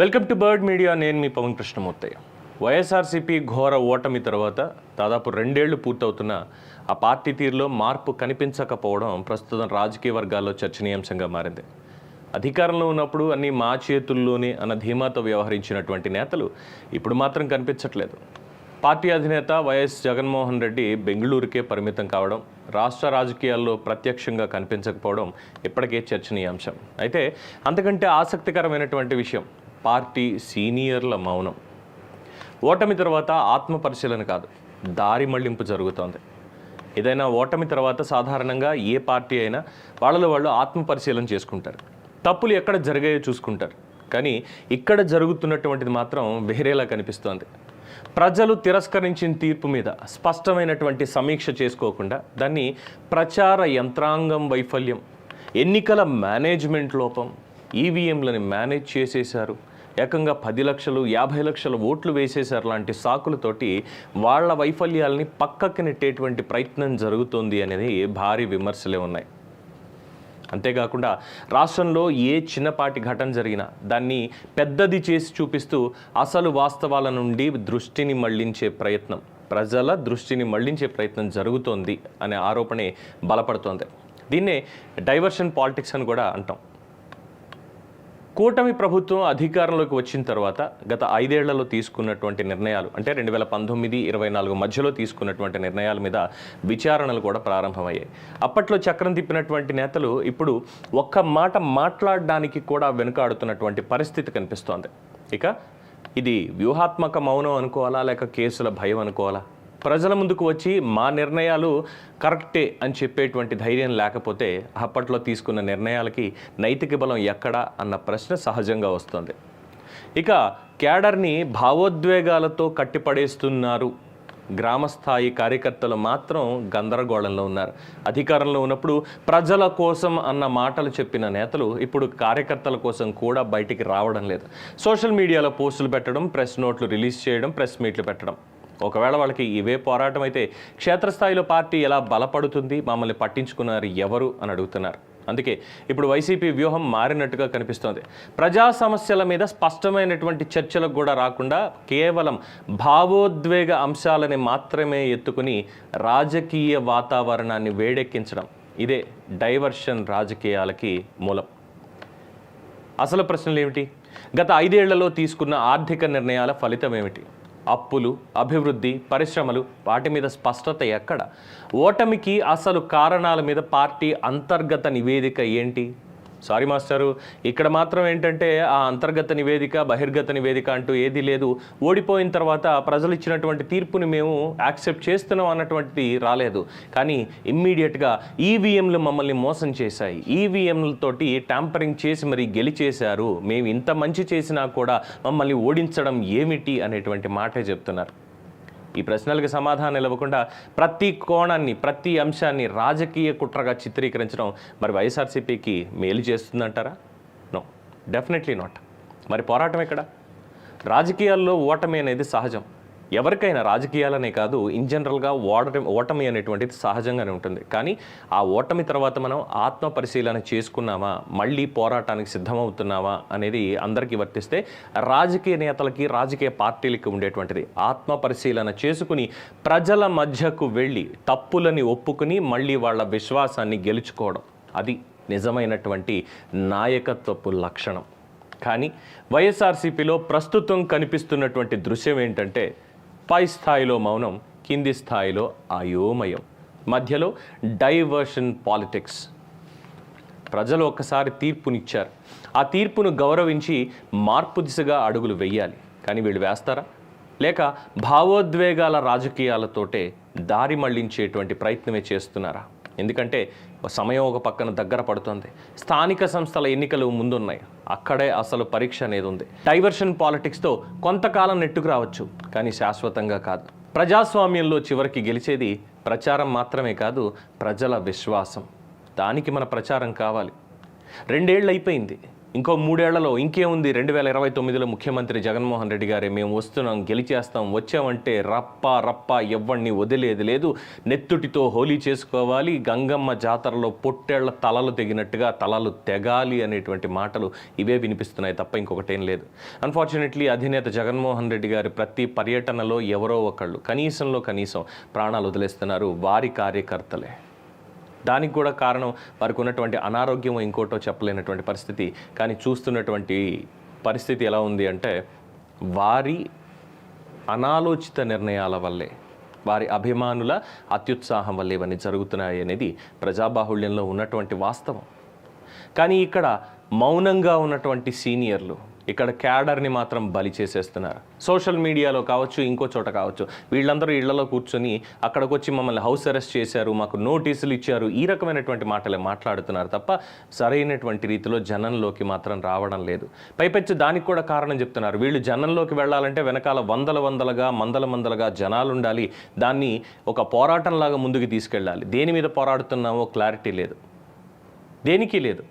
Welcome to bird media. నేను మీ పవన్ కృష్ణమూర్తి. వైఎస్ఆర్సీపీ ఘోర ఓటమి తర్వాత దాదాపు 2 ఏళ్లు పూర్తవుతున్న ఆ పార్టీ తీరులో మార్పు కనిపించకపోవడం ప్రస్తుతం రాజకీయ వర్గాల్లో చర్చనీయాంశంగా మారింది. అధికారంలో ఉన్నప్పుడు అన్నీ మా చేతుల్లోనే అన్న ధీమాతో వ్యవహరించినటువంటి నేతలు ఇప్పుడు మాత్రం కనిపించట్లేదు. పార్టీ అధినేత వైఎస్ జగన్మోహన్ రెడ్డి బెంగళూరుకే పరిమితం కావడం, రాష్ట్ర రాజకీయాల్లో ప్రత్యక్షంగా కనిపించకపోవడం ఇప్పటికే చర్చనీయాంశం. అయితే అంతకంటే ఆసక్తికరమైనటువంటి విషయం పార్టీ సీనియర్ల మౌనం. ఓటమి తర్వాత ఆత్మపరిశీలన కాదు, దారి మళ్లింపు జరుగుతోంది. ఏదైనా ఓటమి తర్వాత సాధారణంగా ఏ పార్టీ అయినా వాళ్ళలో వాళ్ళు ఆత్మపరిశీలన చేసుకుంటారు, తప్పులు ఎక్కడ జరిగాయో చూసుకుంటారు. కానీ ఇక్కడ జరుగుతున్నటువంటిది మాత్రం వేరేలా కనిపిస్తోంది. ప్రజలు తిరస్కరించిన తీర్పు మీద స్పష్టమైనటువంటి సమీక్ష చేసుకోకుండా దాన్ని ప్రచార యంత్రాంగం వైఫల్యం, ఎన్నికల మేనేజ్మెంట్ లోపం, ఈవీఎంలని మేనేజ్ చేసేశారు, ఏకంగా 10 లక్షలు 50 లక్షల ఓట్లు వేసేశారు లాంటి సాకులతోటి వాళ్ళ వైఫల్యాలని పక్కకి నెట్టేటువంటి ప్రయత్నం జరుగుతోంది అనేది భారీ విమర్శలే ఉన్నాయి. అంతేకాకుండా రాష్ట్రంలో ఏ చిన్నపాటి ఘటన జరిగినా దాన్ని పెద్దది చేసి చూపిస్తూ అసలు వాస్తవాల నుండి దృష్టిని మళ్లించే ప్రయత్నం, ప్రజల దృష్టిని మళ్లించే ప్రయత్నం జరుగుతోంది అనే ఆరోపణే బలపడుతోంది. దీన్నే డైవర్షన్ పాలిటిక్స్ అని కూడా అంటాం. కూటమి ప్రభుత్వం అధికారంలోకి వచ్చిన తర్వాత గత 5 ఏళ్లలో తీసుకున్నటువంటి నిర్ణయాలు, అంటే 2019-24 మధ్యలో తీసుకున్నటువంటి నిర్ణయాల మీద విచారణలు కూడా ప్రారంభమయ్యాయి. అప్పట్లో చక్రం తిప్పినటువంటి నేతలు ఇప్పుడు ఒక్క మాట మాట్లాడడానికి కూడా వెనుకాడుతున్నటువంటి పరిస్థితి కనిపిస్తోంది. ఇక ఇది వ్యూహాత్మక మౌనం అనుకోవాలా, లేక కేసుల భయం అనుకోవాలా? ప్రజల ముందుకు వచ్చి మా నిర్ణయాలు కరెక్టే అని చెప్పేటువంటి ధైర్యం లేకపోతే అప్పట్లో తీసుకున్న నిర్ణయాలకి నైతిక బలం ఎక్కడా అన్న ప్రశ్న సహజంగా వస్తుంది. ఇక క్యాడర్ని భావోద్వేగాలతో కట్టిపడేస్తున్నారు. గ్రామస్థాయి కార్యకర్తలు మాత్రం గందరగోళంలో ఉన్నారు. అధికారంలో ఉన్నప్పుడు ప్రజల కోసం అన్న మాటలు చెప్పిన నేతలు ఇప్పుడు కార్యకర్తల కోసం కూడా బయటికి రావడం లేదు. సోషల్ మీడియాలో పోస్టులు పెట్టడం, ప్రెస్ నోట్లు రిలీజ్ చేయడం, ప్రెస్ మీట్లు పెట్టడం. ఒకవేళ వాళ్ళకి ఇవే పోరాటం అయితే క్షేత్రస్థాయిలో పార్టీ ఎలా బలపడుతుంది, మమ్మల్ని పట్టించుకున్నారు ఎవరు అని అడుగుతున్నారు. అందుకే ఇప్పుడు వైసీపీ వ్యూహం మారినట్టుగా కనిపిస్తోంది. ప్రజా సమస్యల మీద స్పష్టమైనటువంటి చర్చలకు కూడా రాకుండా కేవలం భావోద్వేగ అంశాలని మాత్రమే ఎత్తుకుని రాజకీయ వాతావరణాన్ని వేడెక్కించడం, ఇదే డైవర్షన్ రాజకీయాలకి మూలం. అసలు ప్రశ్నలు ఏమిటి? గత 5 ఏళ్లలో తీసుకున్న ఆర్థిక నిర్ణయాల ఫలితం ఏమిటి? అప్పులు, అభివృద్ధి, పరిశ్రమలు, వాటి మీద స్పష్టత ఎక్కడ? ఓటమికి అసలు కారణాల మీద పార్టీ అంతర్గత నివేదిక ఏంటి? సారీ మాస్టరు, ఇక్కడ మాత్రం ఏంటంటే ఆ అంతర్గత నివేదిక, బహిర్గత నివేదిక అంటూ ఏదీ లేదు. ఓడిపోయిన తర్వాత ప్రజలు ఇచ్చినటువంటి తీర్పుని మేము యాక్సెప్ట్ చేస్తున్నాం అన్నటువంటిది రాలేదు. కానీ ఇమ్మీడియట్గా ఈవీఎంలు మమ్మల్ని మోసం చేశాయి, ఈవీఎంలతోటి ట్యాంపరింగ్ చేసి మరి గెలిచేశారు, మేము ఇంత మంచి చేసినా కూడా మమ్మల్ని ఓడించడం ఏమిటి అనేటువంటి మాటే చెప్తున్నారు. ఈ ప్రశ్నలకు సమాధానం ఇవ్వకుండా ప్రతి కోణాన్ని, ప్రతి అంశాన్ని రాజకీయ కుట్రగా చిత్రీకరించడం మరి వైఎస్ఆర్సీపీకి మేలు చేస్తుందంటారా? No, definitely not. మరి పోరాటం ఎక్కడ? రాజకీయాల్లో ఓటమి అనేది సహజం. ఎవరికైనా, రాజకీయాలనే కాదు, ఇన్ జనరల్గా ఓటమి అనేటువంటిది సహజంగానే ఉంటుంది. కానీ ఆ ఓటమి తర్వాత మనం ఆత్మ పరిశీలన చేసుకున్నామా, మళ్ళీ పోరాటానికి సిద్ధమవుతున్నామా అనేది అందరికీ వర్తిస్తే రాజకీయ నేతలకి, రాజకీయ పార్టీలకి ఉండేటువంటిది. ఆత్మ పరిశీలన చేసుకుని ప్రజల మధ్యకు వెళ్ళి తప్పులని ఒప్పుకుని మళ్ళీ వాళ్ళ విశ్వాసాన్ని గెలుచుకోవడం, అది నిజమైనటువంటి నాయకత్వపు లక్షణం. కానీ వైఎస్ఆర్సీపీలో ప్రస్తుతం కనిపిస్తున్నటువంటి దృశ్యం ఏంటంటే పై స్థాయిలో మౌనం, కింది స్థాయిలో అయోమయం, మధ్యలో డైవర్షన్ పాలిటిక్స్. ప్రజలు ఒక్కసారి తీర్పునిచ్చారు, ఆ తీర్పును గౌరవించి మార్పు దిశగా అడుగులు వెయ్యాలి. కానీ వీళ్ళు వేస్తారా? లేక భావోద్వేగాల రాజకీయాలతోటే దారి మళ్లించేటువంటి ప్రయత్నమే చేస్తున్నారా? ఎందుకంటే సమయం ఒక పక్కన దగ్గర పడుతుంది, స్థానిక సంస్థల ఎన్నికలు ముందున్నాయి, అక్కడే అసలు పరీక్ష అనేది ఉంది. డైవర్షన్ పాలిటిక్స్తో కొంతకాలం నెట్టుకు రావచ్చు, కానీ శాశ్వతంగా కాదు. ప్రజాస్వామ్యంలో చివరికి గెలిచేది ప్రచారం మాత్రమే కాదు, ప్రజల విశ్వాసం. దానికి మన ప్రచారం కావాలి. 2 ఏళ్ళు అయిపోయింది, ఇంకో 3 ఏళ్లలో ఇంకేముంది 2029లో ముఖ్యమంత్రి జగన్మోహన్ రెడ్డి గారే మేము వస్తున్నాం, గెలిచేస్తాం, వచ్చామంటే రప్ప ఎవ్వడిని వదిలేది లేదు, నెత్తుటితో హోలీ చేసుకోవాలి, గంగమ్మ జాతరలో పొట్టేళ్ల తలలు తెగినట్టుగా తలలు తెగాలి అనేటువంటి మాటలు ఇవే వినిపిస్తున్నాయి తప్ప ఇంకొకటేం లేదు. అన్ఫార్చునేట్లీ అధినేత జగన్మోహన్ రెడ్డి గారి ప్రతి పర్యటనలో ఎవరో ఒకళ్ళు కనీసం ప్రాణాలు వదిలేస్తున్నారు, వారి కార్యకర్తలే. దానికి కూడా కారణం వారికి ఉన్నటువంటి అనారోగ్యం ఇంకోటో చెప్పలేనటువంటి పరిస్థితి. కానీ చూస్తున్నటువంటి పరిస్థితి ఎలా ఉంది అంటే వారి అనాలోచిత నిర్ణయాల వల్లే, వారి అభిమానుల అత్యుత్సాహం వల్ల ఇవన్నీ జరుగుతున్నాయి అనేది ప్రజాబాహుళ్యంలో ఉన్నటువంటి వాస్తవం. కానీ ఇక్కడ మౌనంగా ఉన్నటువంటి సీనియర్లు ఇక్కడ క్యాడర్ని మాత్రం బలి చేసేస్తున్నారు. సోషల్ మీడియాలో కావచ్చు, ఇంకో చోట కావచ్చు, వీళ్ళందరూ ఇళ్లలో కూర్చొని అక్కడికి వచ్చి మమ్మల్ని హౌస్ అరెస్ట్ చేశారు, మాకు నోటీసులు ఇచ్చారు, ఈ రకమైనటువంటి మాటలే మాట్లాడుతున్నారు తప్ప సరైనటువంటి రీతిలో జనంలోకి మాత్రం రావడం లేదు. పైపెచ్చి దానికి కూడా కారణం చెప్తున్నారు. వీళ్ళు జనంలోకి వెళ్ళాలంటే వెనకాల వందలుగా మందలుగా జనాలు ఉండాలి, దాన్ని ఒక పోరాటంలాగా ముందుకు తీసుకెళ్ళాలి. దేని మీద పోరాడుతున్నామో క్లారిటీ లేదు, దేనికి లేదు.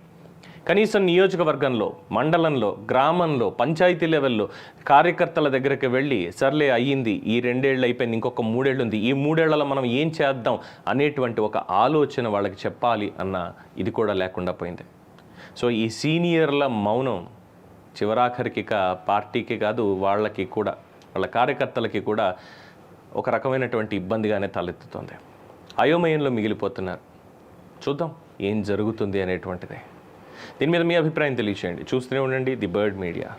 కనీసం నియోజకవర్గంలో, మండలంలో, గ్రామంలో, పంచాయతీ లెవెల్లో కార్యకర్తల దగ్గరికి వెళ్ళి సర్లే అయ్యింది, ఈ 2 ఏళ్ళు అయిపోయింది, ఇంకొక 3 ఏళ్ళు ఉంది, ఈ 3 ఏళ్లలో మనం ఏం చేద్దాం అనేటువంటి ఒక ఆలోచన వాళ్ళకి చెప్పాలి అన్న ఇది కూడా లేకుండా పోయింది. సో ఈ సీనియర్ల మౌనం చివరాఖరికి పార్టీకి కాదు, వాళ్ళకి కూడా, వాళ్ళ కార్యకర్తలకి కూడా ఒక రకమైనటువంటి ఇబ్బందిగానే తలెత్తుతుంది. అయోమయంలో మిగిలిపోతున్నారు. చూద్దాం ఏం జరుగుతుంది అనేటువంటిదే. దీని మీద మీ అభిప్రాయం తెలియచేయండి. చూస్తూనే ఉండండి ది బర్డ్ మీడియా.